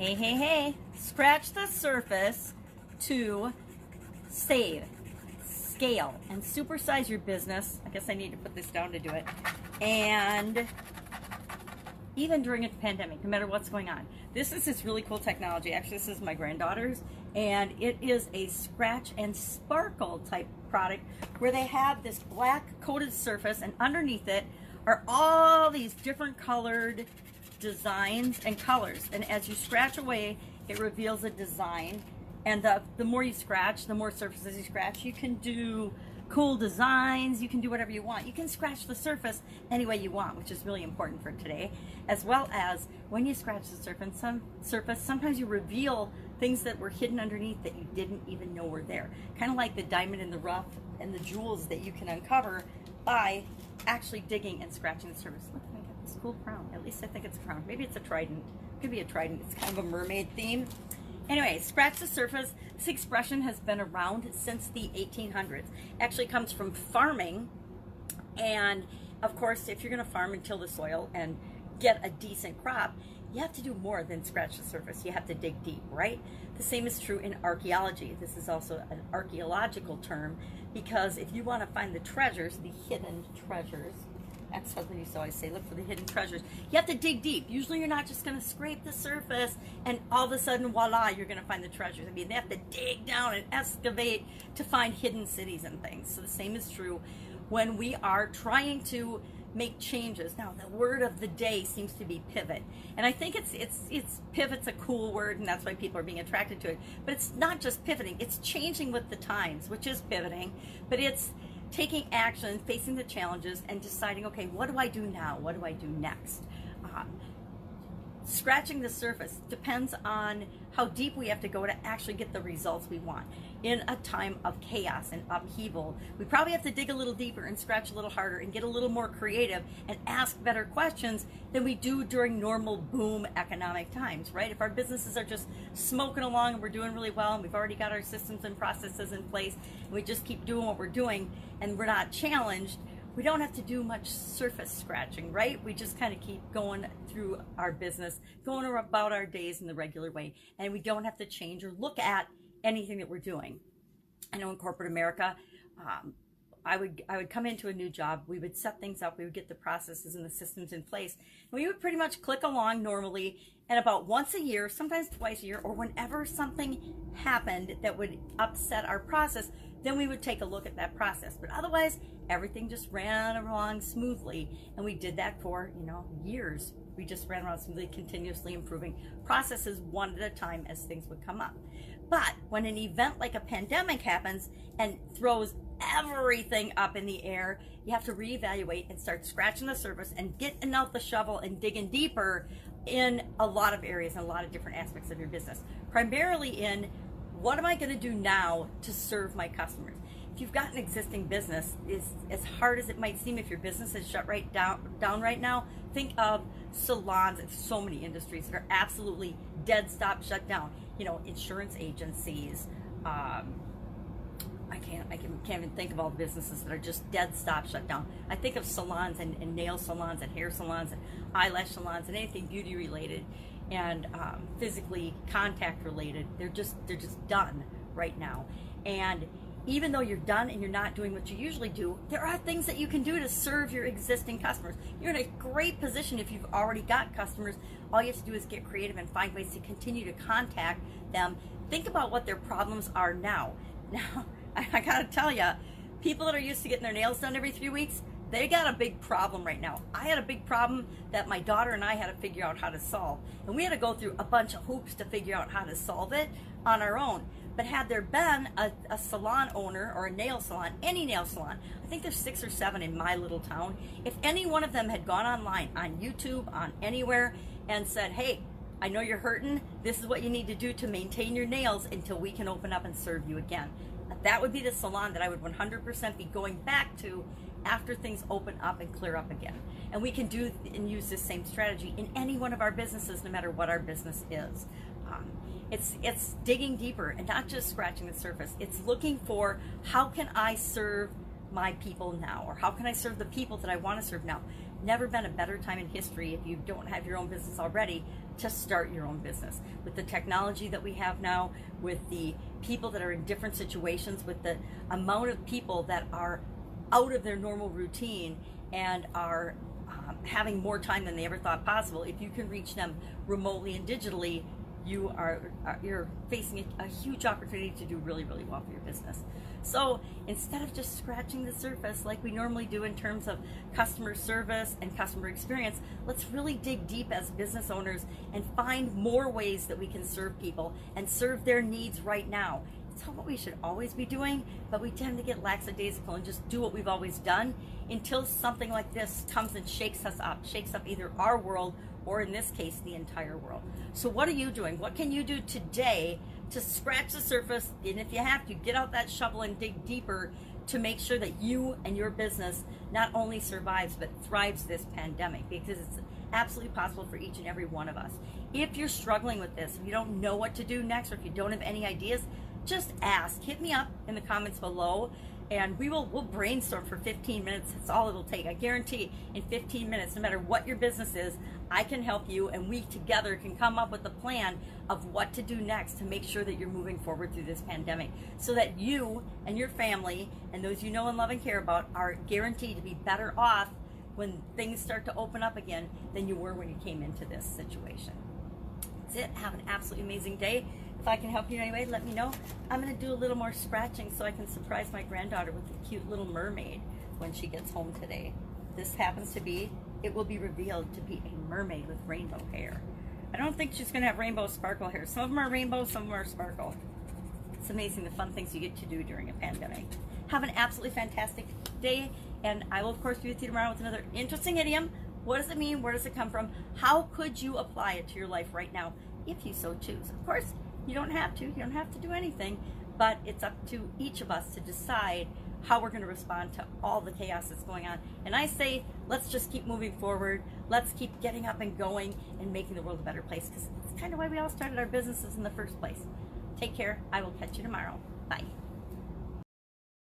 Hey, hey, hey, scratch the surface to save, scale, and supersize your business. I guess I need to put this down to do it. And even during a pandemic, no matter what's going on. This is this really cool technology. Actually, this is my granddaughter's, and it is a scratch and sparkle type product where they have this black coated surface, and underneath it are all these different colored designs and colors. And as you scratch away, it reveals a design. And the more you scratch, the more surfaces you scratch, you can do cool designs, you can do whatever you want. You can scratch the surface any way you want, which is really important for today. As well as when you scratch the surface, sometimes you reveal things that were hidden underneath that you didn't even know were there. Kind of like the diamond in the rough and the jewels that you can uncover by actually digging and scratching the surface. Look, I got this cool crown. At least I think it's a crown. Maybe it's a trident. Could be a trident. It's kind of a mermaid theme. Anyway, scratch the surface. This expression has been around since the 1800s. Actually comes from farming. And of course, if you're going to farm and till the soil and get a decent crop, you have to do more than scratch the surface. You have to dig deep, right? The same is true in archaeology. This is also an archaeological term because if you want to find the treasures, the hidden treasures, that's something you always say, look for the hidden treasures. You have to dig deep. Usually you're not just going to scrape the surface and all of a sudden, voila, you're going to find the treasures. I mean, they have to dig down and excavate to find hidden cities and things. So the same is true when we are trying to make changes. Now, the word of the day seems to be pivot. And I think it's pivot's a cool word, and that's why people are being attracted to it. But it's not just pivoting. It's changing with the times, which is pivoting. But it's taking action, facing the challenges, and deciding, okay, what do I do now? What do I do next? Scratching the surface depends on how deep we have to go to actually get the results we want. In a time of chaos and upheaval, we probably have to dig a little deeper and scratch a little harder and get a little more creative and ask better questions than we do during normal boom economic times, right? If our businesses are just smoking along and we're doing really well and we've already got our systems and processes in place and we just keep doing what we're doing and we're not challenged, we don't have to do much surface scratching, right? We just kind of keep going through our business, going about our days in the regular way, and we don't have to change or look at anything that we're doing. I know in corporate America, I would come into a new job, we would set things up, we would get the processes and the systems in place, and we would pretty much click along normally, and about once a year, sometimes twice a year, or whenever something happened that would upset our process, then we would take a look at that process. But otherwise, everything just ran along smoothly, and we did that for, years. We just ran around smoothly, continuously improving processes one at a time as things would come up. But when an event like a pandemic happens and throws everything up in the air, you have to reevaluate and start scratching the surface and getting out the shovel and digging deeper in a lot of areas and a lot of different aspects of your business. Primarily in, what am I going to do now to serve my customers? If you've got an existing business, as hard as it might seem, if your business is shut right down right now, think of salons and so many industries that are absolutely dead stop shut down. Insurance agencies. I can't even think of all the businesses that are just dead stop shut down. I think of salons and nail salons and hair salons and eyelash salons and anything beauty related and physically contact related. They're just done right now. And even though you're done and you're not doing what you usually do, there are things that you can do to serve your existing customers. You're in a great position if you've already got customers. All you have to do is get creative and find ways to continue to contact them. Think about what their problems are now. Now, I gotta tell you, people that are used to getting their nails done every 3 weeks, they got a big problem right now. I had a big problem that my daughter and I had to figure out how to solve. And we had to go through a bunch of hoops to figure out how to solve it on our own. But had there been a salon owner or a nail salon, any nail salon, I think there's 6 or 7 in my little town, if any one of them had gone online, on YouTube, on anywhere, and said, hey, I know you're hurting, this is what you need to do to maintain your nails until we can open up and serve you again. That would be the salon that I would 100% be going back to after things open up and clear up again. And we can do and use this same strategy in any one of our businesses, no matter what our business is. It's digging deeper and not just scratching the surface. It's looking for, how can I serve my people now? Or how can I serve the people that I want to serve now? never been a better time in history, if you don't have your own business already, to start your own business. With the technology that we have now, with the people that are in different situations, with the amount of people that are out of their normal routine and are having more time than they ever thought possible, if you can reach them remotely and digitally, you're facing a huge opportunity to do really, really well for your business. So instead of just scratching the surface like we normally do in terms of customer service and customer experience, let's really dig deep as business owners and find more ways that we can serve people and serve their needs right now. It's not what we should always be doing, but we tend to get lackadaisical and just do what we've always done until something like this comes and shakes us up, shakes up either our world or, in this case, the entire world. So what are you doing? What can you do today to scratch the surface, and if you have to, get out that shovel and dig deeper to make sure that you and your business not only survives but thrives this pandemic, because it's absolutely possible for each and every one of us. If you're struggling with this, if you don't know what to do next, or if you don't have any ideas, just ask. Hit me up in the comments below, and we'll brainstorm for 15 minutes. That's all it'll take. I guarantee in 15 minutes, no matter what your business is, I can help you, and we together can come up with a plan of what to do next to make sure that you're moving forward through this pandemic, so that you and your family and those you know and love and care about are guaranteed to be better off when things start to open up again than you were when you came into this situation. That's it. Have an absolutely amazing day. If I can help you in any way, let me know. I'm going to do a little more scratching so I can surprise my granddaughter with a cute little mermaid when she gets home today. This happens to be, it will be revealed to be a mermaid with rainbow hair. I don't think she's going to have rainbow sparkle hair. Some of them are rainbow, some of them are sparkle. It's amazing the fun things you get to do during a pandemic. Have an absolutely fantastic day, and I will, of course, be with you tomorrow with another interesting idiom. What does it mean? Where does it come from? How could you apply it to your life right now if you so choose? Of course, you don't have to. You don't have to do anything, but it's up to each of us to decide how we're going to respond to all the chaos that's going on. And I say, let's just keep moving forward. Let's keep getting up and going and making the world a better place, because it's kind of why we all started our businesses in the first place. Take care. I will catch you tomorrow. Bye.